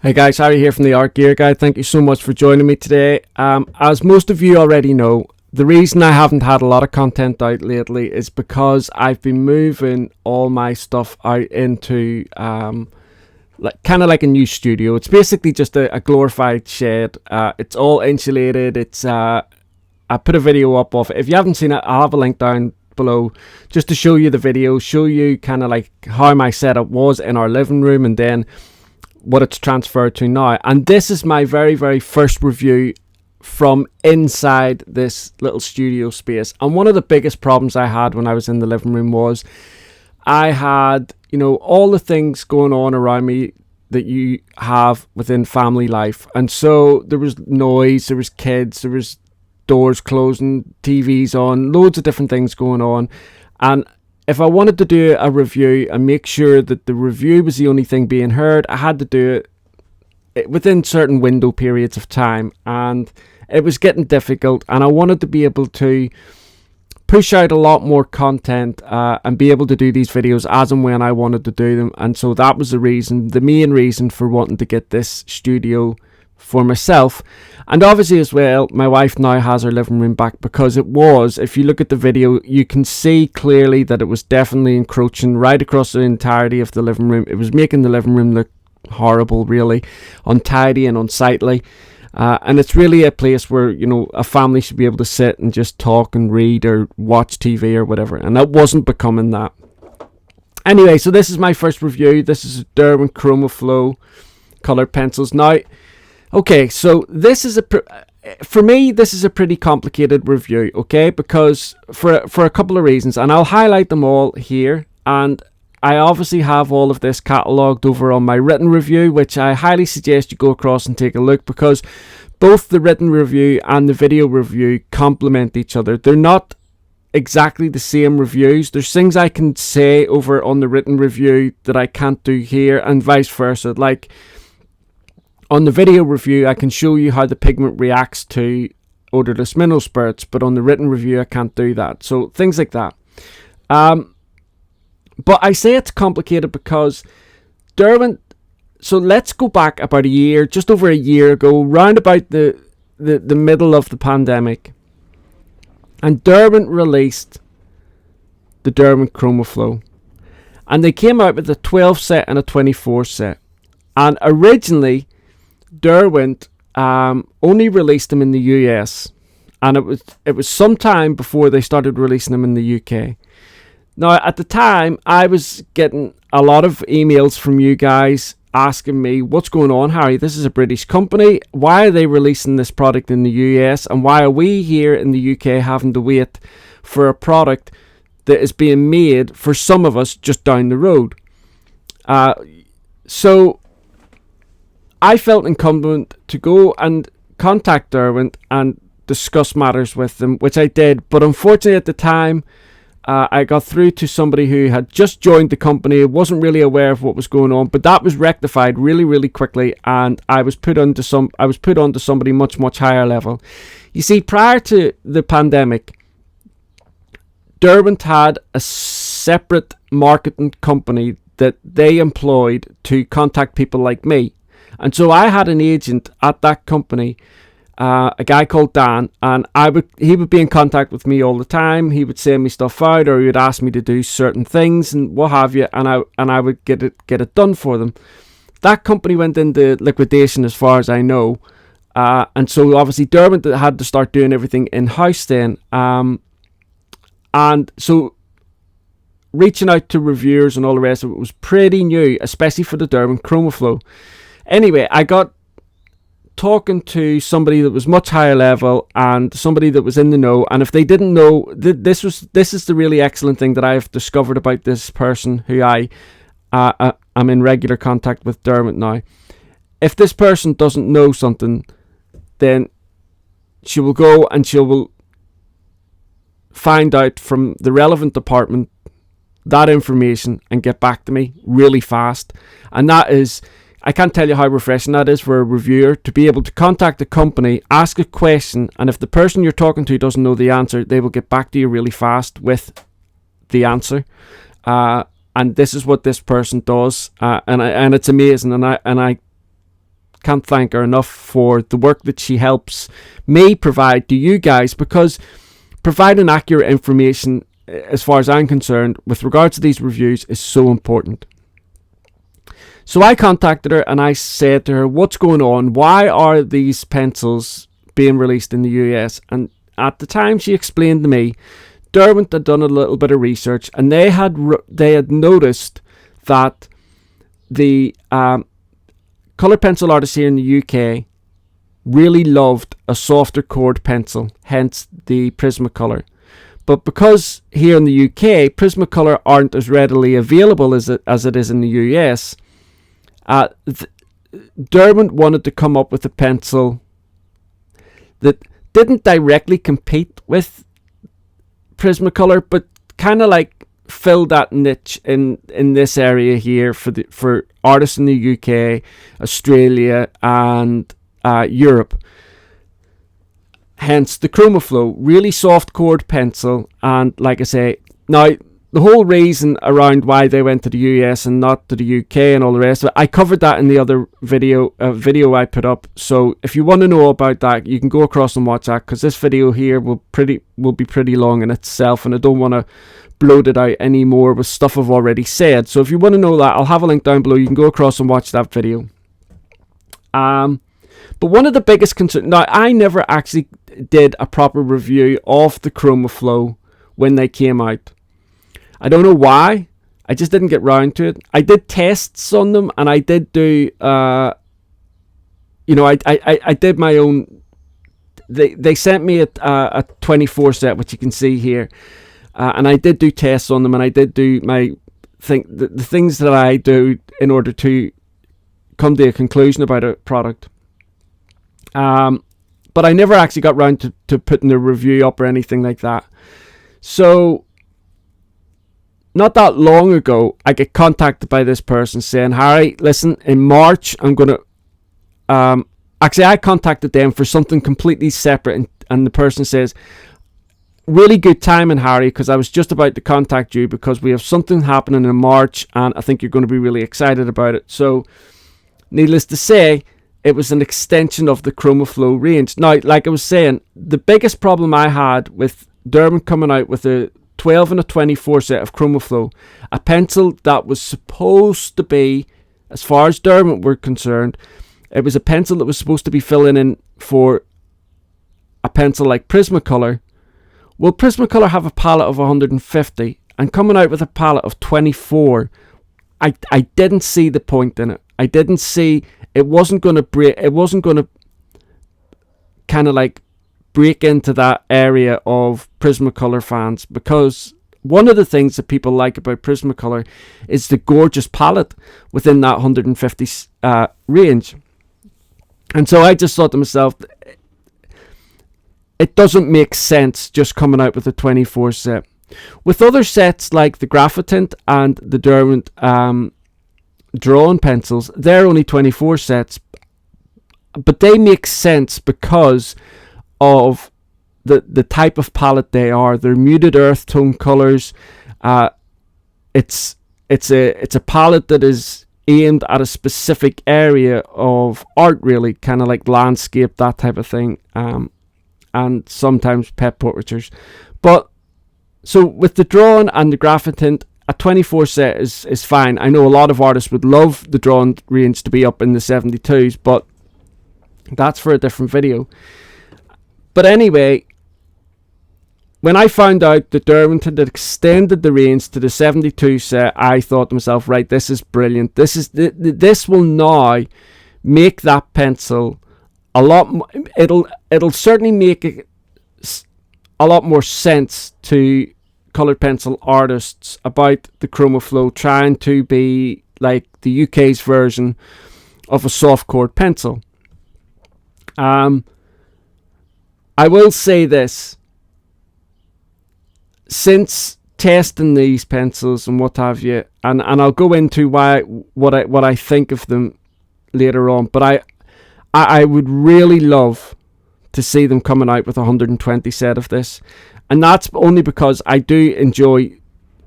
Hey guys, Harry here from the Art Gear Guide. Thank you so much for joining me today. As most of you already know, the reason I haven't had a lot of content out lately is because I've been moving all my stuff out into kind of like a new studio. It's basically just a glorified shed. It's all insulated. I put a video up of it. If you haven't seen it, I'll have a link down below just to show you the video, show you kind of like how my setup was in our living room and then what it's transferred to now. And this is my very, very first review from inside this little studio space. And one of the biggest problems I had when I was in the living room was I had, all the things going on around me that you have within family life. And so there was noise, there was kids, there was doors closing, TVs on, loads of different things going on. And if I wanted to do a review and make sure that the review was the only thing being heard, I had to do it within certain window periods of time, and it was getting difficult, and I wanted to be able to push out a lot more content and be able to do these videos as and when I wanted to do them. And so that was the main reason for wanting to get this studio for myself. And obviously as well, my wife now has her living room back, because it was, if you look at the video, you can see clearly that it was definitely encroaching right across the entirety of the living room. It was making the living room look horrible, really untidy and unsightly, and it's really a place where a family should be able to sit and just talk and read or watch TV or whatever, and that wasn't becoming that. Anyway, so this is my first review. This is Derwent Chromaflow Colored Pencils. Now, okay, so this is for me, this is a pretty complicated review, okay? Because for a couple of reasons, and I'll highlight them all here. And I obviously have all of this catalogued over on my written review, which I highly suggest you go across and take a look, because both the written review and the video review complement each other. They're not exactly the same reviews. There's things I can say over on the written review that I can't do here, and vice versa. Like, on the video review, I can show you how the pigment reacts to odorless mineral spirits, but on the written review, I can't do that. So things like that. But I say it's complicated because Derwent. So let's go back about a year, just over a year ago, round about the middle of the pandemic, and Derwent released the Derwent Chromaflow, and they came out with a 12 set and a 24 set, and originally Derwent only released them in the US, and it was some time before they started releasing them in the UK. Now, at the time, I was getting a lot of emails from you guys asking me, what's going on, Harry? This is a British company. Why are they releasing this product in the US? And why are we here in the UK having to wait for a product that is being made for some of us just down the road? So I felt incumbent to go and contact Derwent and discuss matters with them, which I did. But unfortunately at the time, I got through to somebody who had just joined the company, wasn't really aware of what was going on, but that was rectified really, really quickly, and I was put onto somebody much higher level. You see, prior to the pandemic, Derwent had a separate marketing company that they employed to contact people like me. And so I had an agent at that company, a guy called Dan, and he would be in contact with me all the time. He would send me stuff out, or he would ask me to do certain things and what have you, and I would get it done for them. That company went into liquidation, as far as I know, and so obviously Derwent had to start doing everything in house then, and so reaching out to reviewers and all the rest of it was pretty new, especially for the Derwent Chromaflow. Anyway, I got talking to somebody that was much higher level and somebody that was in the know, and if they didn't know, this is the really excellent thing that I've discovered about this person who I'm in regular contact with Derwent now. If this person doesn't know something, then she will go and she will find out from the relevant department that information and get back to me really fast. And that is, I can't tell you how refreshing that is for a reviewer to be able to contact a company, ask a question, and if the person you're talking to doesn't know the answer, they will get back to you really fast with the answer. And this is what this person does, and it's amazing. And I can't thank her enough for the work that she helps me provide to you guys, because providing accurate information, as far as I'm concerned, with regards to these reviews is so important. So I contacted her and I said to her, what's going on? Why are these pencils being released in the US? And at the time she explained to me, Derwent had done a little bit of research, and they had noticed that the colored pencil artists here in the UK really loved a softer cored pencil, hence the Prismacolor. But because here in the UK Prismacolor aren't as readily available as it is in the US, Derwent wanted to come up with a pencil that didn't directly compete with Prismacolor, but kind of like fill that niche in this area here for artists in the UK, Australia, and Europe. Hence the Chromaflow, really soft cored pencil. And like I say, now the whole reason around why they went to the US and not to the UK and all the rest of it, I covered that in the other video I put up. So if you want to know about that, you can go across and watch that, because this video here will be pretty long in itself, and I don't want to bloat it out anymore with stuff I've already said. So if you want to know that, I'll have a link down below. You can go across and watch that video. But one of the biggest concerns, now I never actually did a proper review of the Chromaflow when they came out. I don't know why. I just didn't get round to it. I did tests on them, and I did do, I did my own. They sent me a 24 set, which you can see here, and I did do tests on them, and I did do my the things that I do in order to come to a conclusion about a product. But I never actually got round to putting a review up or anything like that. So not that long ago, I get contacted by this person saying, Harry, listen, in March, I'm going to... actually, I contacted them for something completely separate, and the person says, really good timing, Harry, because I was just about to contact you because we have something happening in March, and I think you're going to be really excited about it. So, needless to say, it was an extension of the Chromaflow range. Now, like I was saying, the biggest problem I had with Derwent coming out with a 12 and a 24 set of Chromaflow, a pencil that was supposed to be, as far as Derwent were concerned, it was a pencil that was supposed to be filling in for a pencil like Prismacolor. Well, Prismacolor have a palette of 150, and coming out with a palette of 24, I didn't see the point in it. I didn't see, it wasn't going to break, it wasn't going to kind of like break into that area of Prismacolor fans, because one of the things that people like about Prismacolor is the gorgeous palette within that 150 range. And so I just thought to myself, it doesn't make sense just coming out with a 24 set. With other sets like the Graphitint and the Derwent Drawn pencils, they're only 24 sets, but they make sense because of the type of palette they are. They're muted earth tone colors. It's a palette that is aimed at a specific area of art, really, kind of like landscape, that type of thing, and sometimes pet portraitures. But so with the Drawn and the Graphitint, a 24 set is fine. I know a lot of artists would love the Drawn range to be up in the 72s, but that's for a different video. But anyway, when I found out that Derwent had extended the range to the 72 set, I thought to myself, right, this is brilliant. This will now make that pencil a lot more, it'll certainly make it a lot more sense to colored pencil artists about the Chromaflow trying to be like the UK's version of a soft cored pencil. I will say this, since testing these pencils and what have you, and I'll go into what I think of them later on, but I would really love to see them coming out with a 120 set of this, and that's only because I do enjoy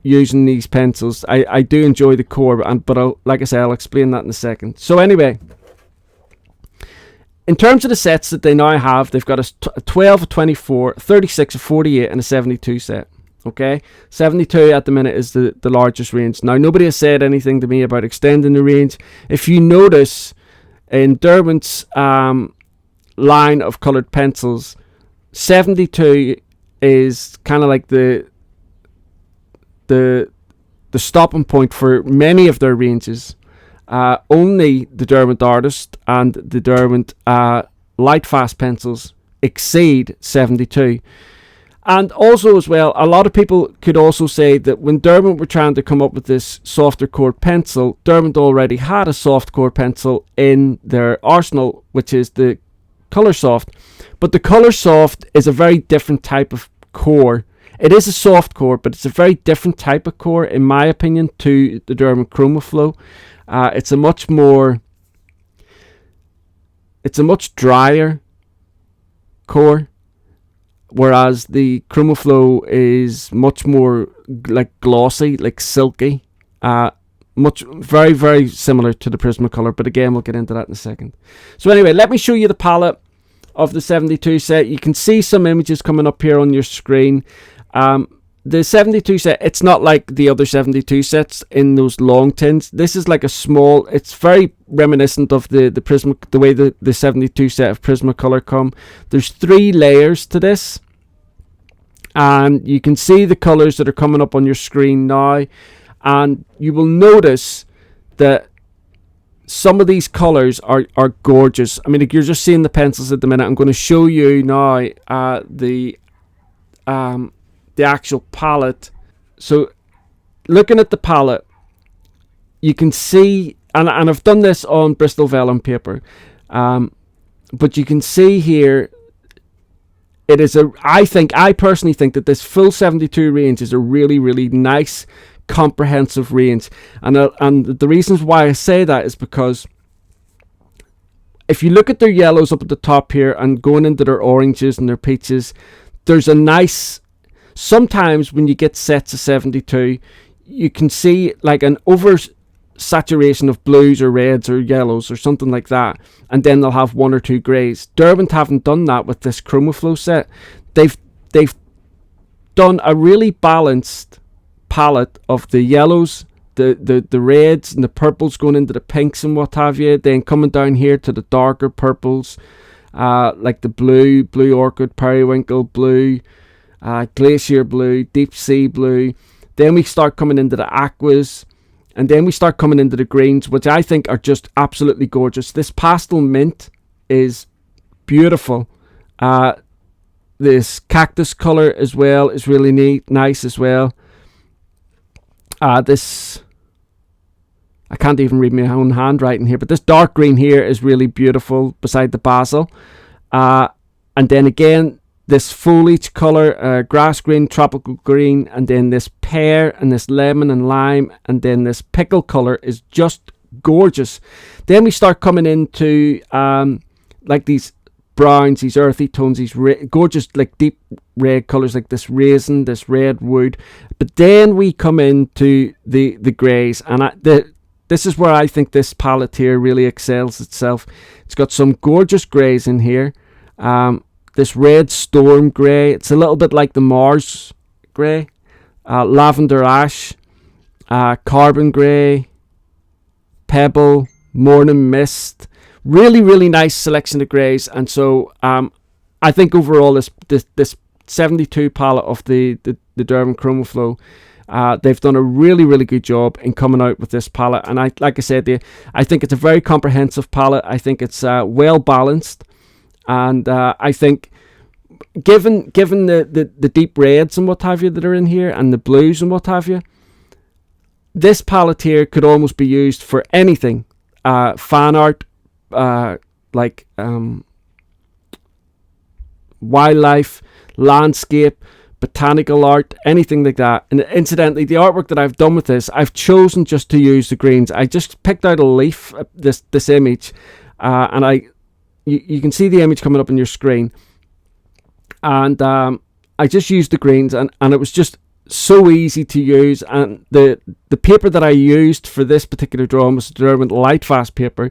using these pencils. I do enjoy the core, but like I say, I'll explain that in a second. So anyway, in terms of the sets that they now have, they've got a 12, a 24, a 36, a 48, and a 72 set. Okay, 72 at the minute is the largest range. Now, nobody has said anything to me about extending the range. If you notice, in Derwent's line of colored pencils, 72 is kind of like the stopping point for many of their ranges. Only the Derwent Artist and the Derwent Light Fast pencils exceed 72. And also as well, a lot of people could also say that when Derwent were trying to come up with this softer core pencil, Derwent already had a soft core pencil in their arsenal, which is the Colour Soft. But the Colour Soft is a very different type of core. It is a soft core, but it's a very different type of core, in my opinion, to the Derwent Chromaflow. It's a much drier core, whereas the Chromaflow is much more like glossy, like silky. Very, very similar to the Prismacolor, but again, we'll get into that in a second. So anyway, let me show you the palette of the 72 set. You can see some images coming up here on your screen. The 72 set, it's not like the other 72 sets in those long tins. This is like a small, it's very reminiscent of the way the 72 set of Prismacolor come. There's 3 layers to this, and you can see the colors that are coming up on your screen now, and you will notice that some of these colors are gorgeous. I mean, you're just seeing the pencils at the minute. I'm going to show you now the actual palette. So looking at the palette, you can see, and I've done this on Bristol vellum paper, but you can see here, it is I personally think that this full 72 range is a really, really nice, comprehensive range. And the reasons why I say that is because if you look at their yellows up at the top here and going into their oranges and their peaches, there's a nice, sometimes when you get sets of 72, you can see like an oversaturation of blues or reds or yellows or something like that, and then they'll have 1 or 2 greys. Derwent haven't done that with this Chromaflow set. They've done a really balanced palette of the yellows, the reds and the purples going into the pinks and what have you, then coming down here to the darker purples, like the blue orchid, periwinkle blue, glacier blue, deep sea blue. Then we start coming into the aquas, and then we start coming into the greens, which I think are just absolutely gorgeous. This pastel mint is beautiful. This cactus color as well is really nice as well. This, I can't even read my own handwriting here, but this dark green here is really beautiful beside the basil. And then again, this foliage color, grass green, tropical green, and then this pear and this lemon and lime, and then this pickle color is just gorgeous. Then we start coming into like these browns, these earthy tones, these gorgeous like deep red colors like this raisin, this red wood. But then we come into the greys, and this is where I think this palette here really excels itself. It's got some gorgeous greys in here. This red storm grey, it's a little bit like the Mars grey, lavender ash, carbon grey, pebble, morning mist. Really, really nice selection of greys. And so I think overall this 72 palette of the Derwent Chromaflow, they've done a really, really good job in coming out with this palette. And like I said, I think it's a very comprehensive palette. I think it's well balanced. And I think given the deep reds and what have you that are in here, and the blues and what have you, this palette here could almost be used for anything. Fan art, like wildlife, landscape, botanical art, anything like that. And incidentally, the artwork that I've done with this, I've chosen just to use the greens. I just picked out a leaf, this image, and you can see the image coming up on your screen, and I just used the greens, and it was just so easy to use. And the paper that I used for this particular drawing was Derwent Light Fast paper,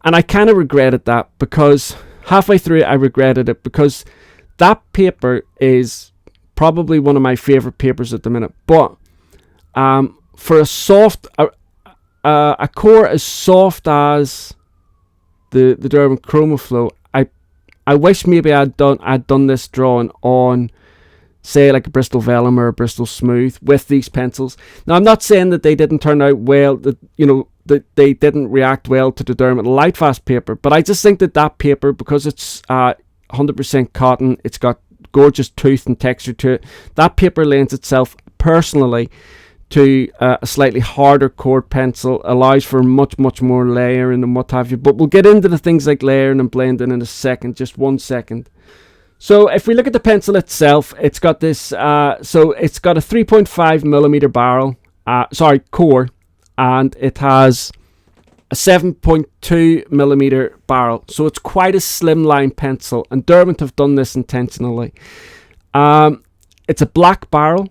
And I kind of regretted that, because halfway through it, I regretted it, because that paper is probably one of my favorite papers at the minute. But for a soft, a core as soft as the Derwent Chromaflow, I wish maybe I'd done this drawing on, say, like a Bristol Vellum or a Bristol Smooth with these pencils. Now, I'm not saying that they didn't turn out well, that they didn't react well to the Derwent Lightfast paper, but I just think that paper, because it's 100% cotton, it's got gorgeous tooth and texture to it, that paper lends itself personally to a slightly harder core pencil, allows for much more layering and what have you. But we'll get into the things like layering and blending in a second, just 1 second. So if we look at the pencil itself, it's got this, so it's got a 3.5 millimeter core, and it has a 7.2 millimeter barrel. So it's quite a slimline pencil, and Derwent have done this intentionally. It's a black barrel.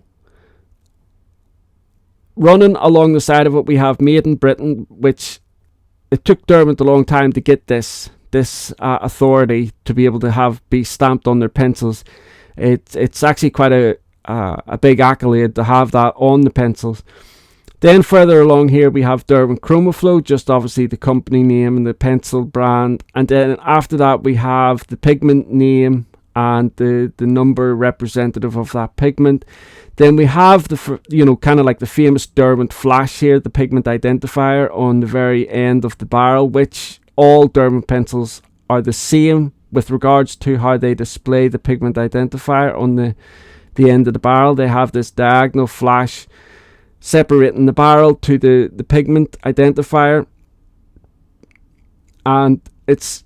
Running along the side of it, we have Made in Britain, which it took Derwent a long time to get this authority to be able to be stamped on their pencils. It's actually quite a big accolade to have that on the pencils. Then further along here, we have Derwent Chromaflow, just obviously the company name and the pencil brand. And then after that, we have the pigment name and the number representative of that pigment. Then we have kind of like the famous Derwent flash here, the pigment identifier on the very end of the barrel, which all Derwent pencils are the same with regards to how they display the pigment identifier on the end of the barrel. They have this diagonal flash separating the barrel to the pigment identifier. And it's,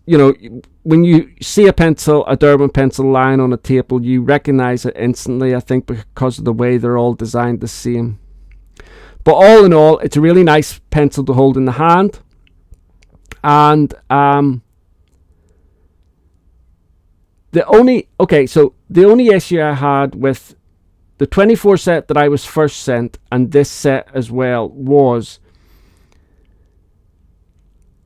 when you see a Derwent pencil lying on a table, you recognize it instantly, I think, because of the way they're all designed the same. But all in all, it's a really nice pencil to hold in the hand. And the only issue I had with the 24 set that I was first sent, and this set as well, was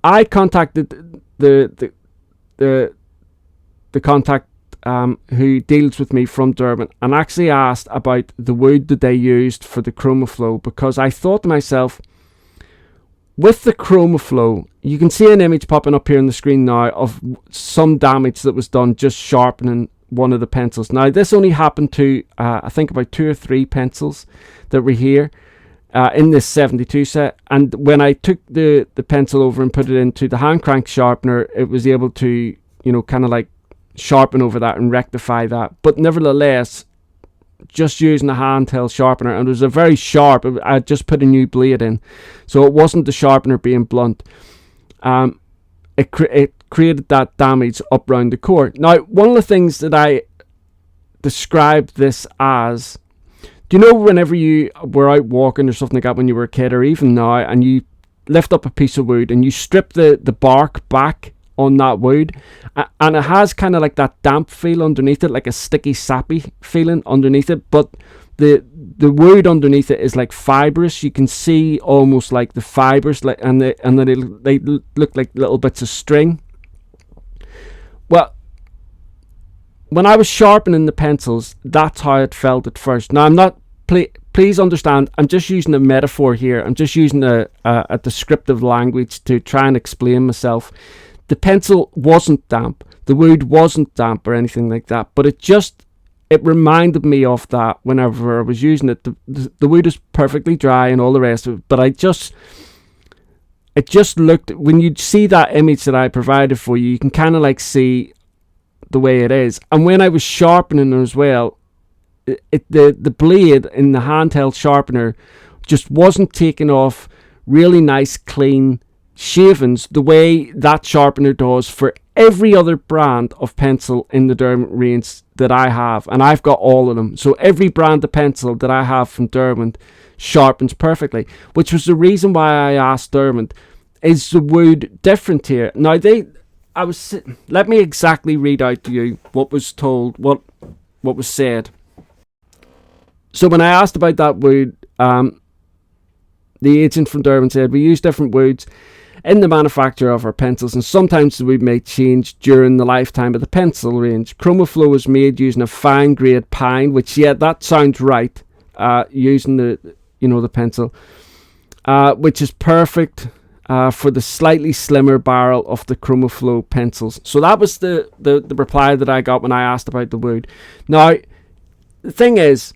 I contacted the contact who deals with me from Derwent, and actually asked about the wood that they used for the Chromaflow, because I thought to myself, with the Chromaflow, you can see an image popping up here on the screen now of some damage that was done just sharpening one of the pencils. Now, this only happened to I think about 2 or 3 pencils that were here in this 72 set, and when I took the pencil over and put it into the hand crank sharpener, it was able to kind of like sharpen over that and rectify that. But nevertheless, just using a handheld sharpener, and it was a very sharp, I just put a new blade in, so it wasn't the sharpener being blunt. It created that damage up round the core. Now, one of the things that I described this as, do you know whenever you were out walking or something like that when you were a kid, or even now, and you lift up a piece of wood and you strip the bark back on that wood, and it has kind of like that damp feel underneath it, like a sticky, sappy feeling underneath it, but the wood underneath it is like fibrous. You can see almost like the fibers, like, and then they look like little bits of string. Well, when I was sharpening the pencils, that's how it felt at first. Now, I'm not, please understand, I'm just using a metaphor here. I'm just using a descriptive language to try and explain myself. The pencil wasn't damp, the wood wasn't damp or anything like that, but it reminded me of that whenever I was using it. The wood is perfectly dry and all the rest of it, but it just looked, when you see that image that I provided for you, you can kind of like see the way it is. And when I was sharpening as well, the blade in the handheld sharpener just wasn't taking off really nice clean shavings the way that sharpener does for every other brand of pencil in the Derwent range that I have, and I've got all of them. So every brand of pencil that I have from Derwent sharpens perfectly, which was the reason why I asked Derwent, is the wood different here? Now let me exactly read out to you what was told, what was said. So when I asked about that wood, the agent from Derwent said, we use different woods. in the manufacture of our pencils, and sometimes we may change during the lifetime of the pencil range. Chromaflow is made using a fine grade pine, which, yeah, that sounds right, using the pencil, which is perfect for the slightly slimmer barrel of the Chromaflow pencils. So that was the reply that I got when I asked about the wood. Now, the thing is,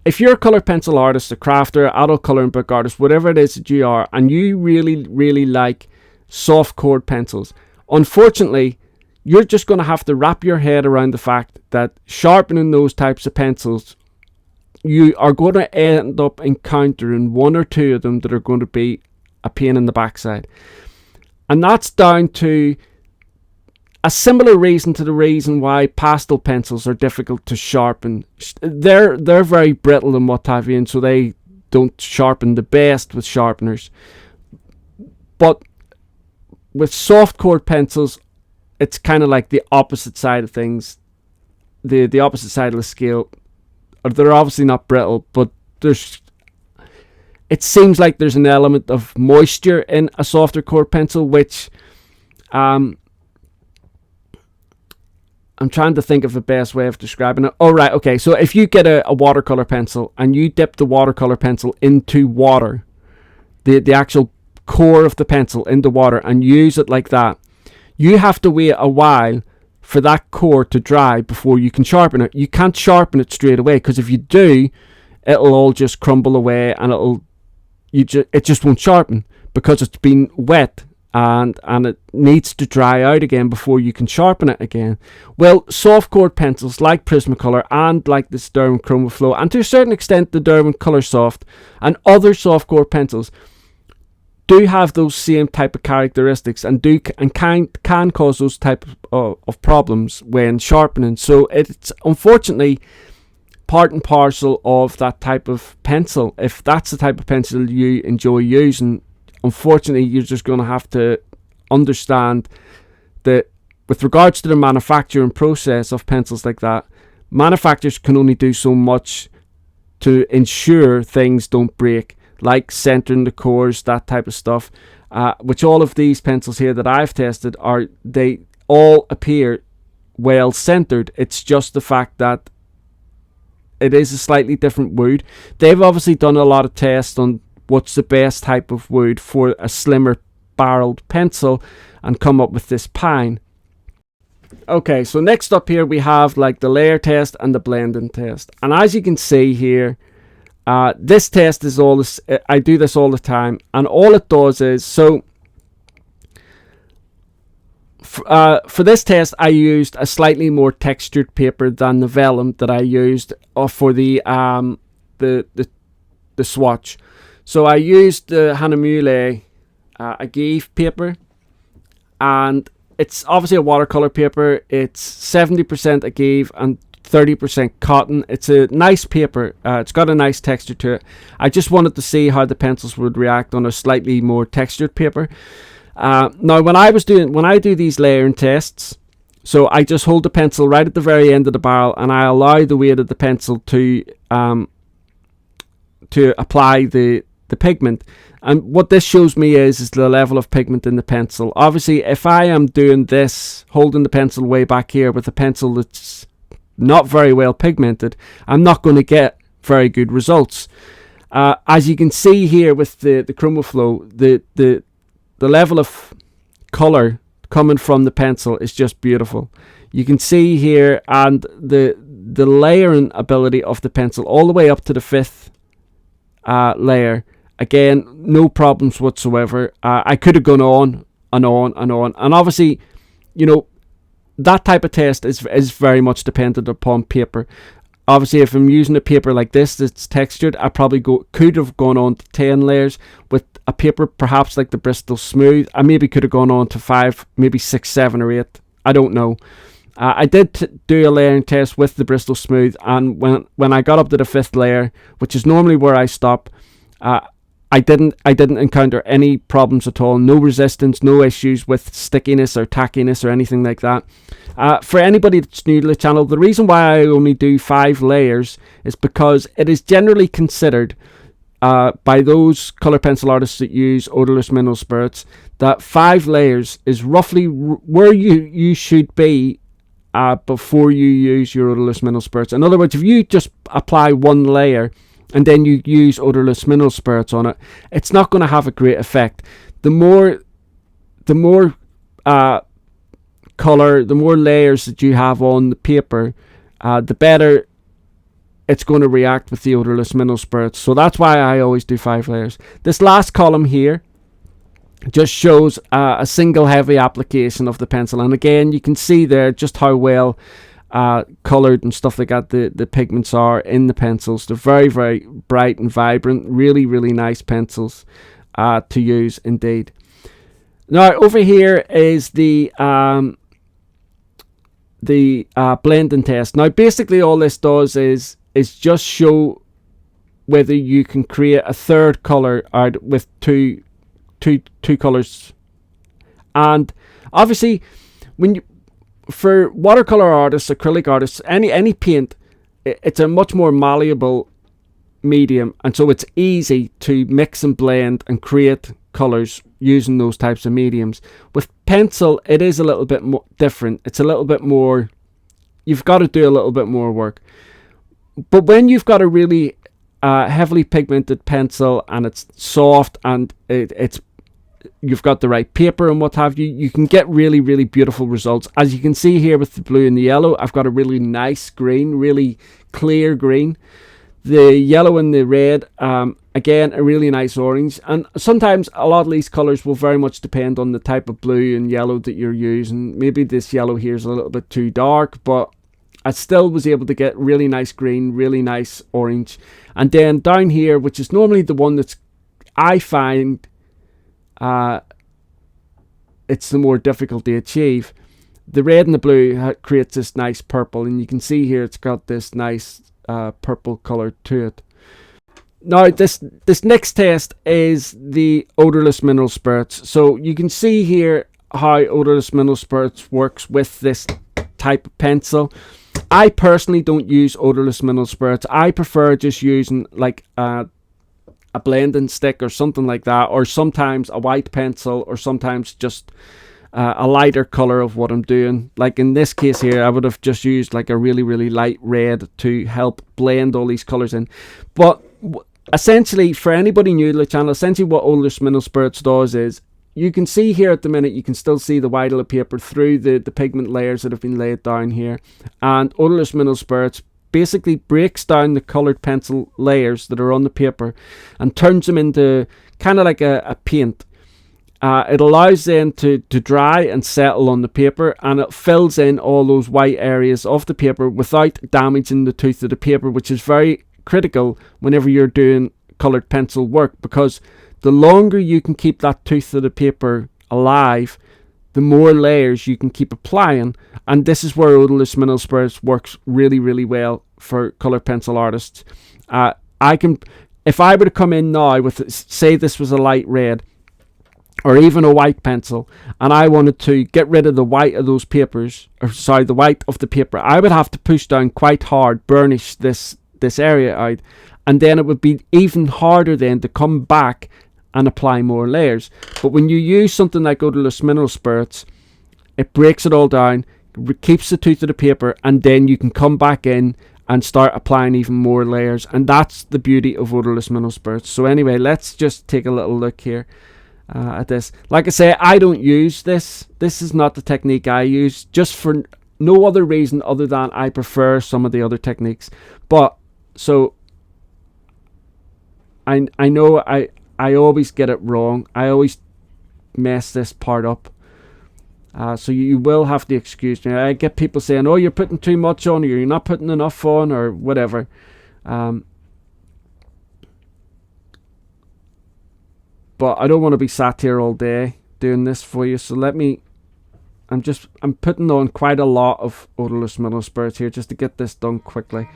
if you're a colour pencil artist, a crafter, adult colouring book artist, whatever it is that you are, and you really, really like soft chord pencils, unfortunately, you're just going to have to wrap your head around the fact that sharpening those types of pencils, you are going to end up encountering one or two of them that are going to be a pain in the backside. And that's down to a similar reason to the reason why pastel pencils are difficult to sharpen. They're very brittle and what have you, and so they don't sharpen the best with sharpeners. But with soft chord pencils, it's kind of like the opposite side of things. The opposite side of the scale. They're obviously not brittle, but it seems like there's an element of moisture in a softer chord pencil, which I'm trying to think of the best way of describing it. Oh, right, okay. So if you get a watercolor pencil and you dip the watercolor pencil into water, the actual core of the pencil into water, and use it like that, you have to wait a while for that core to dry before you can sharpen it. You can't sharpen it straight away, because if you do, it'll all just crumble away and it just won't sharpen because it's been wet. And it needs to dry out again before you can sharpen it again. Well, soft chord pencils like Prismacolor and like this Derwent Chromaflow, and to a certain extent the Derwent Colour Soft and other soft chord pencils, do have those same type of characteristics and can cause those type of problems when sharpening. So it's unfortunately part and parcel of that type of pencil. If that's the type of pencil you enjoy using, unfortunately, you're just going to have to understand that with regards to the manufacturing process of pencils like that, manufacturers can only do so much to ensure things don't break, like centering the cores, that type of stuff, which all of these pencils here that I've tested, they all appear well centered. It's just the fact that it is a slightly different wood. They've obviously done a lot of tests on what's the best type of wood for a slimmer barreled pencil and come up with this pine. Okay, so next up here we have like the layer test and the blending test. And as you can see here, this test is all this. I do this all the time, and all it does is, so for this test I used a slightly more textured paper than the vellum that I used for the swatch. So I used the Hahnemühle agave paper, and it's obviously a watercolor paper. It's 70% agave and 30% cotton. It's a nice paper. It's got a nice texture to it. I just wanted to see how the pencils would react on a slightly more textured paper. Now, when I do these layering tests, so I just hold the pencil right at the very end of the barrel, and I allow the weight of the pencil to apply the pigment. And what this shows me is the level of pigment in the pencil. Obviously, if I am doing this, holding the pencil way back here with a pencil that's not very well pigmented, I'm not going to get very good results. As you can see here with the Chromaflow, the level of color coming from the pencil is just beautiful. You can see here, and the layering ability of the pencil all the way up to the fifth layer. Again, no problems whatsoever. I could have gone on and on and on. And obviously, that type of test is very much dependent upon paper. Obviously, if I'm using a paper like this that's textured, I probably could have gone on to 10 layers. With a paper perhaps like the Bristol Smooth, I maybe could have gone on to 5, maybe 6, 7 or 8. I don't know. I did do a layering test with the Bristol Smooth, and when I got up to the 5th layer, which is normally where I stop, I didn't encounter any problems at all. No resistance, no issues with stickiness or tackiness or anything like that. For anybody that's new to the channel, the reason why I only do 5 layers is because it is generally considered by those colored pencil artists that use odorless mineral spirits, that 5 layers is roughly where you should be before you use your odorless mineral spirits. In other words, if you just apply 1 layer and then you use odorless mineral spirits on it, it's not going to have a great effect. The more color, the more layers that you have on the paper, the better it's going to react with the odorless mineral spirits. So that's why I always do 5 layers. This last column here just shows a single heavy application of the pencil, and again you can see there just how well colored and stuff like that the pigments are in the pencils. They're very, very bright and vibrant, really, really nice pencils to use indeed. Now over here is the blending test. Now basically all this does is just show whether you can create a third color out with two colors. And obviously for watercolor artists, acrylic artists, any paint, it's a much more malleable medium, and so it's easy to mix and blend and create colors using those types of mediums. With pencil, it is a little bit more different. It's a little bit more, you've got to do a little bit more work. But when you've got a really heavily pigmented pencil and it's soft and you've got the right paper and what have you, you can get really, really beautiful results. As you can see here with the blue and the yellow, I've got a really nice green, really clear green. The yellow and the red, again, a really nice orange. And sometimes a lot of these colors will very much depend on the type of blue and yellow that you're using. Maybe this yellow here is a little bit too dark, but I still was able to get really nice green, really nice orange. And then down here, which is normally the one that's, I find, it's the more difficult to achieve. The red and the blue creates this nice purple, and you can see here it's got this nice purple color to it. Now this next test is the odorless mineral spirits. So you can see here how odorless mineral spirits works with this type of pencil. I personally don't use odorless mineral spirits. I prefer just using like a blending stick or something like that, or sometimes a white pencil, or sometimes just a lighter color of what I'm doing. Like in this case here, I would have just used like a really, really light red to help blend all these colors in. But essentially, for anybody new to the channel, essentially what odorless mineral spirits does is, you can see here at the minute, you can still see the white of the paper through the pigment layers that have been laid down here. And odorless mineral spirits basically breaks down the colored pencil layers that are on the paper and turns them into kind of like a paint. It allows them to dry and settle on the paper, and it fills in all those white areas of the paper without damaging the tooth of the paper, which is very critical whenever you're doing colored pencil work, because the longer you can keep that tooth of the paper alive, the more layers you can keep applying. And this is where odorless mineral spirits works really, really well for colored pencil artists. If I were to come in now with, say this was a light red, or even a white pencil, and I wanted to get rid of the white of those papers, the white of the paper, I would have to push down quite hard, burnish this area out, and then it would be even harder then to come back and apply more layers. But when you use something like odorless mineral spirits, it breaks it all down, keeps the tooth of the paper, and then you can come back in and start applying even more layers. And that's the beauty of odorless mineral spirits. So anyway, let's just take a little look here at this. Like I say, I don't use this. This is not the technique I use, just for no other reason other than I prefer some of the other techniques. But so I know I always get it wrong. I always mess this part up. So you will have to excuse me. I get people saying, oh, you're putting too much on, or you're not putting enough on, or whatever. But I don't want to be sat here all day doing this for you. So I'm putting on quite a lot of odorless mineral spirits here just to get this done quickly.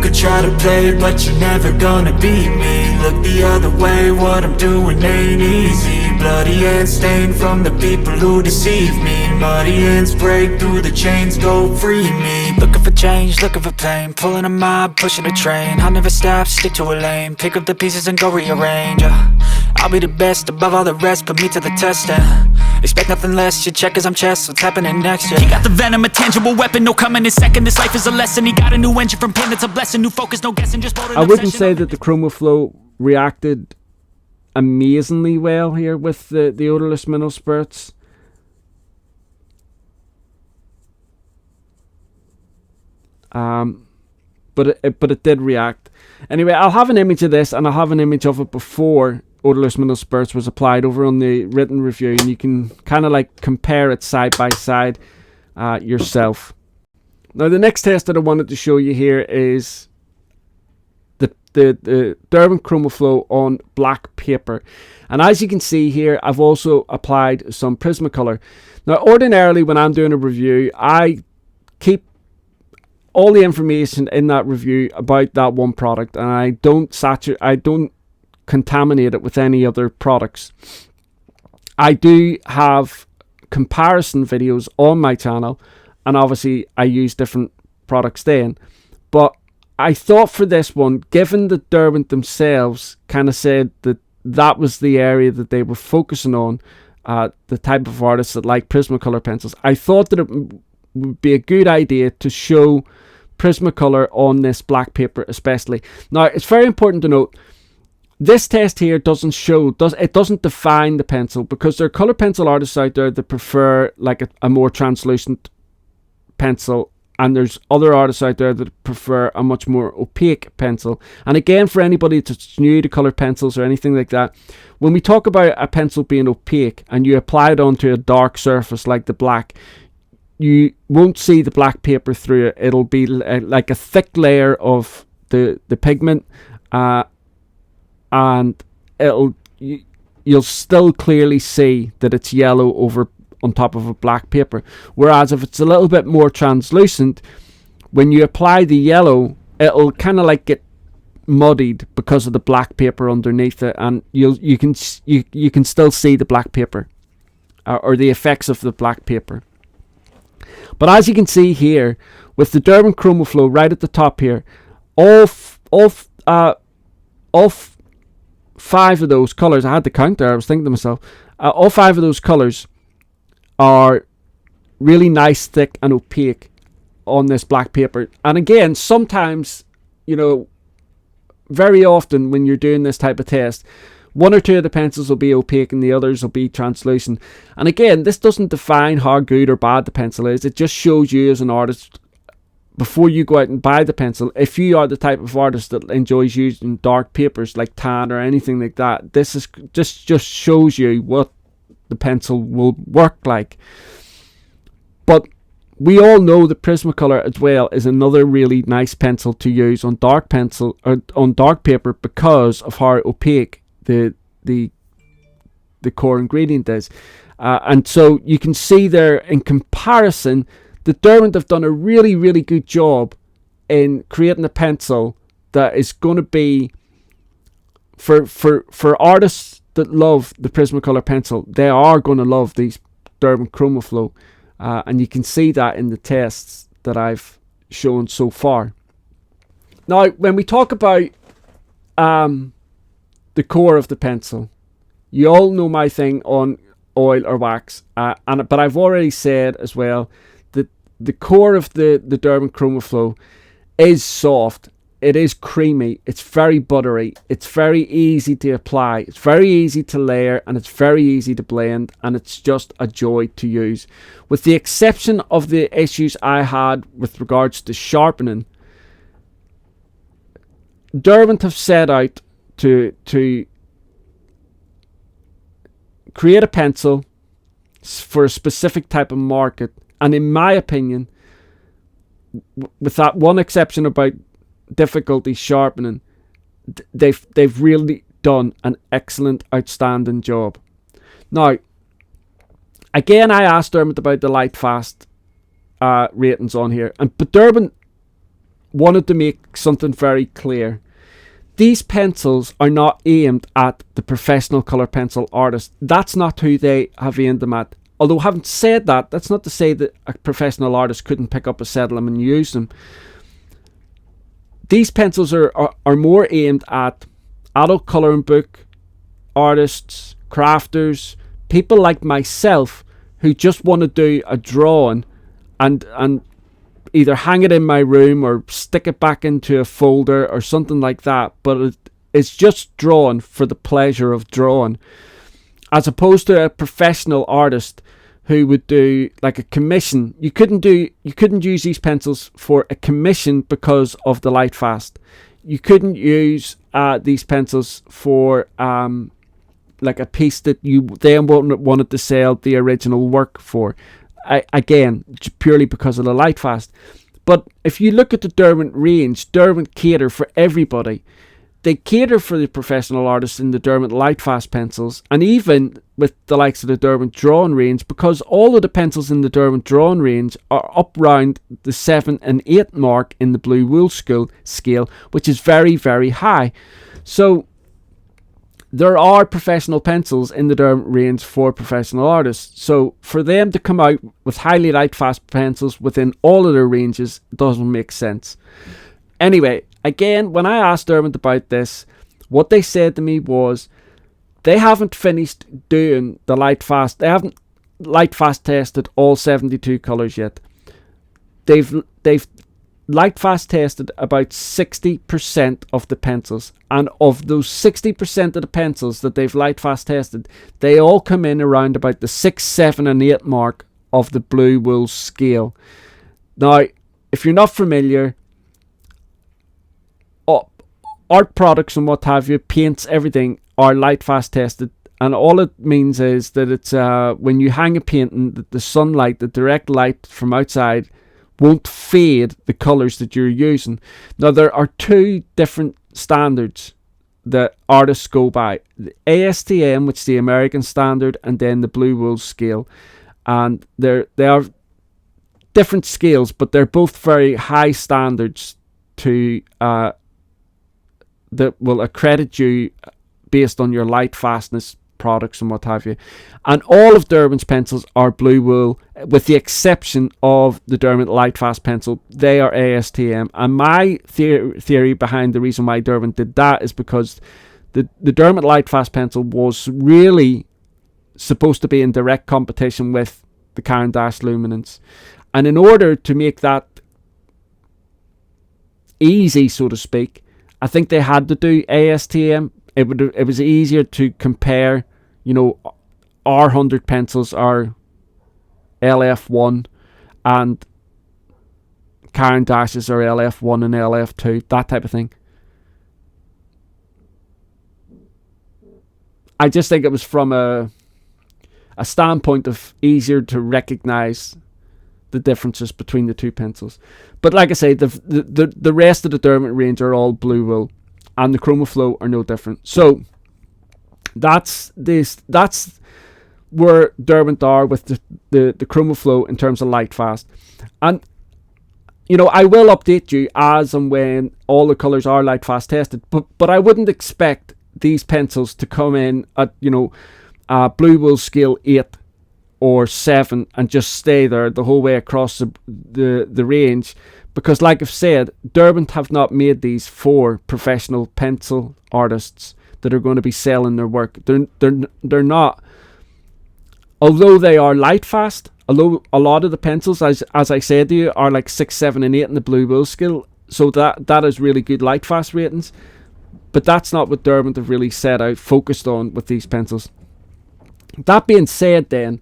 Could try to play, but you're never gonna beat me. Look the other way, what I'm doing ain't easy. bloody hands stained from the people who deceive me. Muddy hands break through the chains, go free me. Looking for change, looking for pain, pulling a mob, pushing a train. I'll never stop, stick to a lane, pick up the pieces and go rearrange. I'll be the best above all the rest, put me to the test and expect nothing less. You check as I'm chess, what's happening next? Yeah. He got the venom, a tangible weapon, no coming in second. This life is a lesson. He got a new engine from pain, it's a blessing. New focus, no guessing, just bold. I wouldn't say that the Chromaflow reacted amazingly well here with the odorless mineral spirits. But it did react. Anyway, I'll have an image of this, and I'll have an image of it before odorless mineral spirits was applied over on the written review, and you can kind of like compare it side by side yourself. Now, the next test that I wanted to show you here is the Derwent Chromaflow on black paper. And as you can see here, I've also applied some Prismacolor. Now, ordinarily when I'm doing a review, I keep all the information in that review about that one product, and I don't contaminate it with any other products. I do have comparison videos on my channel, and obviously I use different products then, but I thought for this one, given that Derwent themselves kind of said that that was the area that they were focusing on, the type of artists that like Prismacolor pencils, I thought that it would be a good idea to show Prismacolor on this black paper especially. Now, it's very important to note, this test here doesn't define the pencil, because there are colour pencil artists out there that prefer like a more translucent pencil, and there's other artists out there that prefer a much more opaque pencil. And again, for anybody that's new to coloured pencils or anything like that, when we talk about a pencil being opaque and you apply it onto a dark surface like the black, you won't see the black paper through it. It'll be like a thick layer of the pigment, and you'll still clearly see that it's yellow over on top of a black paper. Whereas if it's a little bit more translucent, when you apply the yellow, it'll kind of like get muddied because of the black paper underneath it, and you can still see the black paper or the effects of the black paper. But as you can see here with the Derwent Chromaflow right at the top here, all five of those colors, I had to count there, I was thinking to myself, all five of those colors are really nice, thick and opaque on this black paper. And again, sometimes, very often when you're doing this type of test, one or two of the pencils will be opaque and the others will be translucent. And again, this doesn't define how good or bad the pencil is. It just shows you as an artist, before you go out and buy the pencil, if you are the type of artist that enjoys using dark papers like tan or anything like that, this just shows you what the pencil will work like. But we all know that Prismacolor as well is another really nice pencil to use on dark pencil or on dark paper, because of how opaque the core ingredient is. And so you can see there, in comparison, the Derwent have done a really, really good job in creating a pencil that is going to be for artists that love the Prismacolor pencil. They are going to love these Derwent Chromaflow, and you can see that in the tests that I've shown so far. Now, when we talk about the core of the pencil, you all know my thing on oil or wax, but I've already said as well that the core of the Derwent Chromaflow is soft. It is creamy, it's very buttery, it's very easy to apply, it's very easy to layer, and it's very easy to blend, and it's just a joy to use. With the exception of the issues I had with regards to sharpening, Derwent have set out to create a pencil for a specific type of market, and in my opinion, with that one exception about difficulty sharpening, they've really done an excellent, outstanding job. Now, again, I asked Derwent about the light fast ratings on here, but Derwent wanted to make something very clear. these pencils are not aimed at the professional colour pencil artist. That's not who they have aimed them at. Although having said that, that's not to say that a professional artist couldn't pick up a set of them and use them. These pencils are more aimed at adult colouring book artists, crafters, people like myself who just want to do a drawing and either hang it in my room or stick it back into a folder or something like that, but it's just drawn for the pleasure of drawing, as opposed to a professional artist who would do like a commission. You couldn't use these pencils for a commission because of the light fast. You couldn't use these pencils for like a piece that you then wanted to sell the original work for. Again, purely because of the light fast. But if you look at the Derwent range, Derwent cater for everybody. They cater for the professional artists in the Derwent light fast pencils, and even with the likes of the Derwent drawing range, because all of the pencils in the Derwent drawing range are up round the 7 and 8 mark in the blue wool scale, which is very, very high. So there are professional pencils in the Derwent range for professional artists. So for them to come out with highly light fast pencils within all of their ranges doesn't make sense. Anyway, again, when I asked Derwent about this, what they said to me was they haven't finished doing the light fast. They haven't light fast tested all 72 colours yet. They've light fast tested about 60% of the pencils, and of those 60% of the pencils that they've light fast tested, they all come in around about the 6, 7 and 8 mark of the blue wool scale. Now, if you're not familiar, art products and what have you, paints, everything are light fast tested, and all it means is that it's when you hang a painting, the sunlight, the direct light from outside won't fade the colours that you're using. Now, there are two different standards that artists go by: the ASTM, which is the American standard, and then the blue wool scale. And they are different scales, but they're both very high standards to that will accredit you based on your light fastness products and what have you. And all of Derwent's pencils are blue wool, with the exception of the Derwent light fast pencil. They are ASTM, and my theory behind the reason why Derwent did that is because the Derwent light fast pencil was really supposed to be in direct competition with the Caran d'Ache Luminance, and in order to make that easy, so to speak, I think they had to do ASTM. It was easier to compare, you know, our 100 pencils are LF1 and Caran d'Ache's are LF1 and LF2, that type of thing. I just think it was from a standpoint of easier to recognize the differences between the two pencils. But like I say, the rest of the Derwent range are all blue wool, and the Chromaflow are no different. So that's where Derwent are with the Chromaflow in terms of light fast. And you know, I will update you as and when all the colours are light fast tested, but I wouldn't expect these pencils to come in at, you know, blue wool scale 8 or 7 and just stay there the whole way across the range, because like I've said, Derwent have not made these for professional pencil artists that are going to be selling their work. They're not, although they are light fast, although a lot of the pencils, as I said to you, are like 6, 7 and 8 in the blue wool scale, so that is really good light fast ratings, but that's not what Derwent have really set out, focused on with these pencils. That being said, then,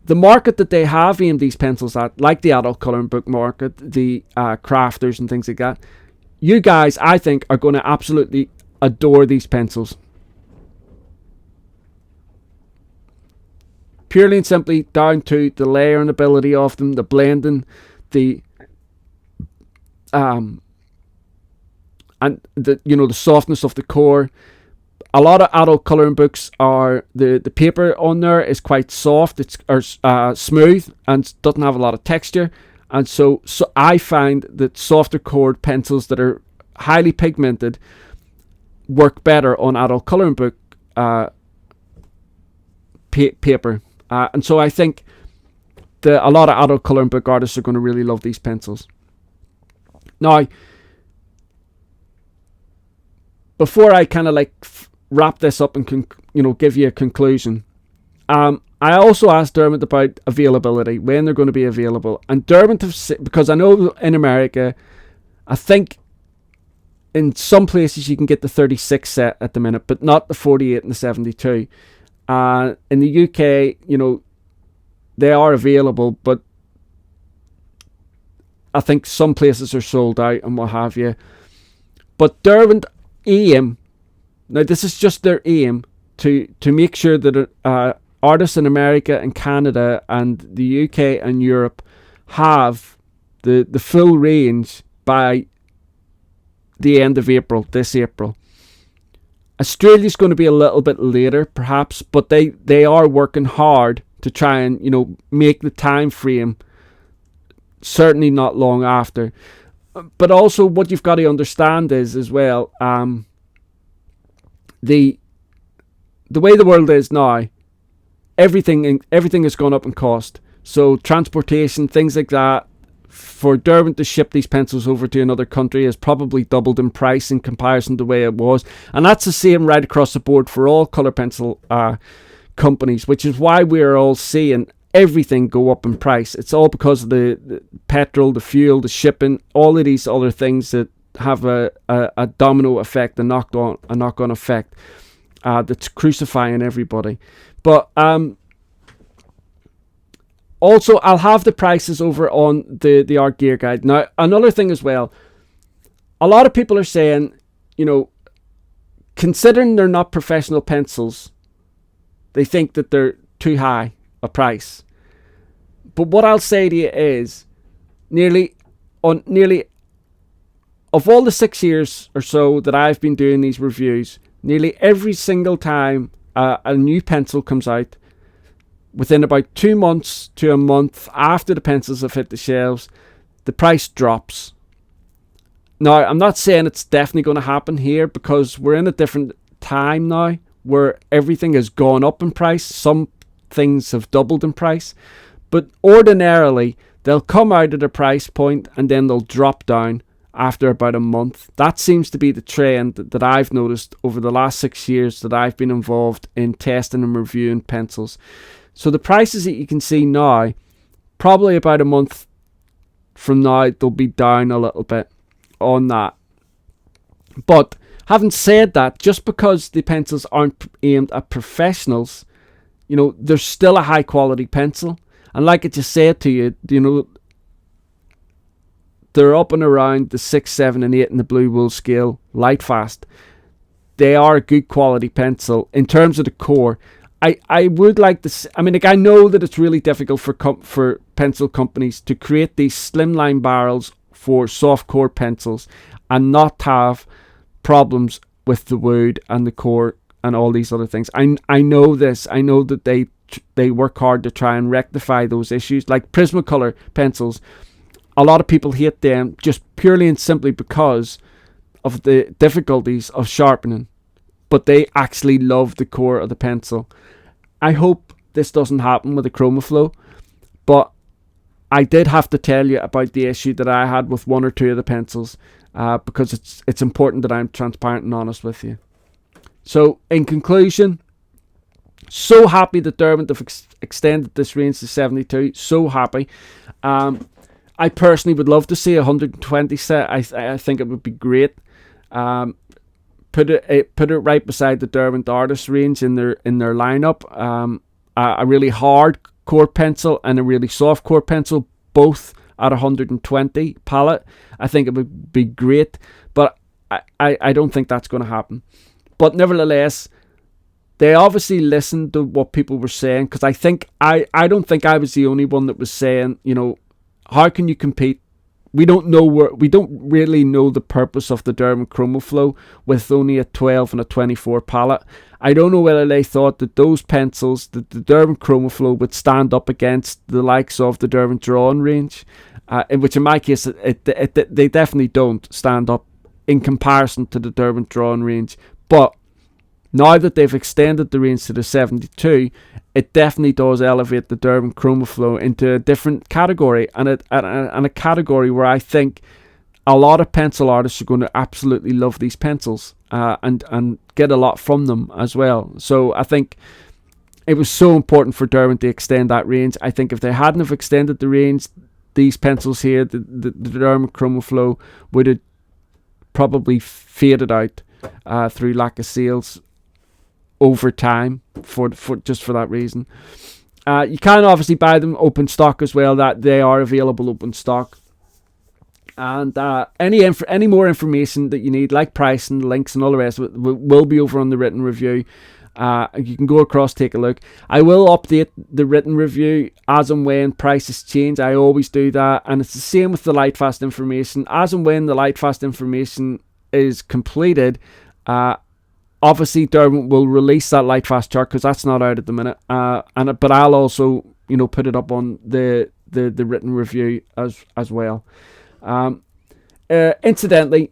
the market that they have aimed these pencils at, like the adult colouring book market, the crafters and things like that, you guys, I think, are going to absolutely adore these pencils. Purely and simply down to the layering ability of them, the blending, the and the, you know, the softness of the core. A lot of adult colouring books are the paper on there is quite soft, it's smooth, and doesn't have a lot of texture. And so I find that softer cored pencils that are highly pigmented, work better on adult colouring book paper. And so I think a lot of adult colouring book artists are going to really love these pencils. Now, before I kind of like wrap this up and give you a conclusion, I also asked Derwent about availability, when they're going to be available. And Derwent because I know in America, I think in some places you can get the 36 set at the minute, but not the 48 and the 72. In the UK, they are available, but I think some places are sold out and what have you. But Derwent aim, now this is just their aim, to make sure that artists in America and Canada and the UK and Europe have the full range by the end of April, this April. Australia's going to be a little bit later, perhaps, but they are working hard to try and make the time frame certainly not long after. But also what you've got to understand is as well, the way the world is now, everything has gone up in cost. So transportation, things like that, for Derwent to ship these pencils over to another country has probably doubled in price in comparison to the way it was. And that's the same right across the board for all colour pencil companies, which is why we're all seeing everything go up in price. It's all because of the petrol, the fuel, the shipping, all of these other things that have a domino effect, a knock-on effect that's crucifying everybody. But also, I'll have the prices over on the Art Gear Guide. Now, another thing as well, a lot of people are saying, considering they're not professional pencils, they think that they're too high a price. But what I'll say to you is, nearly of all the 6 years or so that I've been doing these reviews, nearly every single time a new pencil comes out, within about 2 months to a month after the pencils have hit the shelves, the price drops. Now, I'm not saying it's definitely going to happen here, because we're in a different time now where everything has gone up in price. Some things have doubled in price. But ordinarily, they'll come out at a price point and then they'll drop down after about a month. That seems to be the trend that I've noticed over the last 6 years that I've been involved in testing and reviewing pencils. So the prices that you can see now, probably about a month from now, they'll be down a little bit on that. But having said that, just because the pencils aren't aimed at professionals, they're still a high quality pencil. And like I just said to you, they're up and around the 6, 7 and 8 in the blue wool scale, light fast. They are a good quality pencil in terms of the core. I would like to. I know that it's really difficult for pencil companies to create these slimline barrels for soft core pencils and not have problems with the wood and the core and all these other things. I know this. I know that they work hard to try and rectify those issues. Like Prismacolor pencils, a lot of people hate them just purely and simply because of the difficulties of sharpening, but they actually love the core of the pencil. I hope this doesn't happen with the Chromaflow, but I did have to tell you about the issue that I had with one or two of the pencils, because it's important that I'm transparent and honest with you. So, in conclusion, so happy that Derwent have extended this range to 72. So happy. I personally would love to see a 120 set. I think it would be great. Put it right beside the Derwent Artist range in their lineup. A really hard core pencil and a really soft core pencil, both at 120 palette. I think it would be great, but I don't think that's going to happen. But nevertheless, they obviously listened to what people were saying, because I don't think I was the only one that was saying, how can you compete? We don't really know the purpose of the Derwent Chromaflow with only a 12 and a 24 palette. I don't know whether they thought that those pencils, that the Derwent Chromaflow would stand up against the likes of the Derwent Drawing range, in which in my case, they definitely don't stand up in comparison to the Derwent drawing range. But now that they've extended the range to the 72, it definitely does elevate the Derwent Chromaflow into a different category, and a category where I think a lot of pencil artists are going to absolutely love these pencils, and get a lot from them as well. So I think it was so important for Derwent to extend that range. I think if they hadn't have extended the range, these pencils here, the Derwent Chromaflow, would have probably faded out through lack of sales over time for just for that reason. You can obviously buy them open stock as well. That they are available open stock. And any more information that you need, like pricing, links, and all the rest of it, will be over on the written review. You can go across, take a look. I will update the written review as and when prices change. I always do that, and it's the same with the Lightfast information. As and when the Lightfast information is completed, obviously Derwent will release that Lightfast chart, because that's not out at the minute. But I'll also, put it up on the written review as well. Incidentally,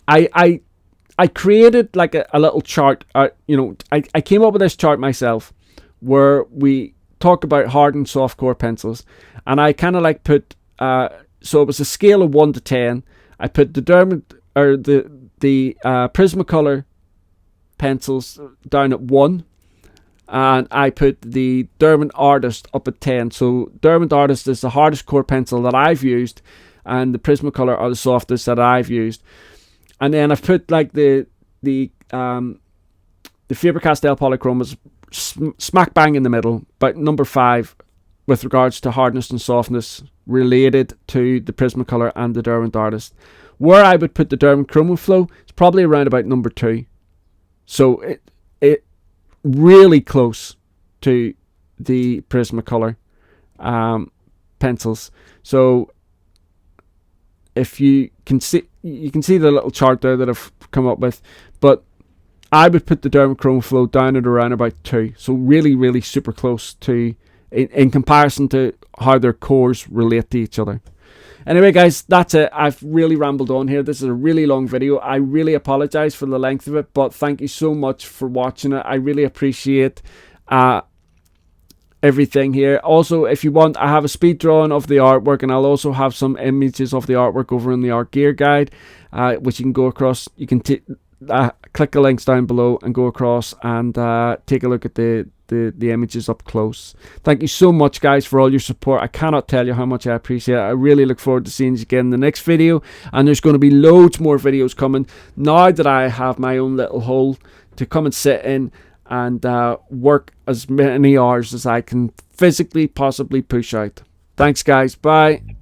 I created like a little chart. I came up with this chart myself, where we talk about hard and soft core pencils, and I kind of like put so it was a scale of 1 to 10. I put the Derwent or the Prismacolor pencils down at 1. And I put the Derwent Artist up at 10. So Derwent Artist is the hardest core pencil that I've used, and the Prismacolor are the softest that I've used. And then I've put like the Faber-Castell Polychromas smack bang in the middle, but number 5 with regards to hardness and softness, related to the Prismacolor and the Derwent Artist. Where I would put the Derwent Chromaflow is probably around about number 2. So it really close to the Prismacolor pencils. So if you can see the little chart there that I've come up with, but I would put the Derwent Chromaflow down at around about 2. So really, really super close to, in comparison to how their cores relate to each other. Anyway, guys, that's it. I've really rambled on here. This is a really long video. I really apologize for the length of it, but thank you so much for watching it. I really appreciate everything here. Also, if you want, I have a speed drawing of the artwork, and I'll also have some images of the artwork over in the art gear guide, which you can go across. You can click the links down below and go across and take a look at the images up close. Thank you so much, guys, for all your support. I cannot tell you how much I appreciate it. I really look forward to seeing you again in the next video, and there's going to be loads more videos coming now that I have my own little hole to come and sit in and work as many hours as I can physically possibly push out. Thanks, guys. Bye.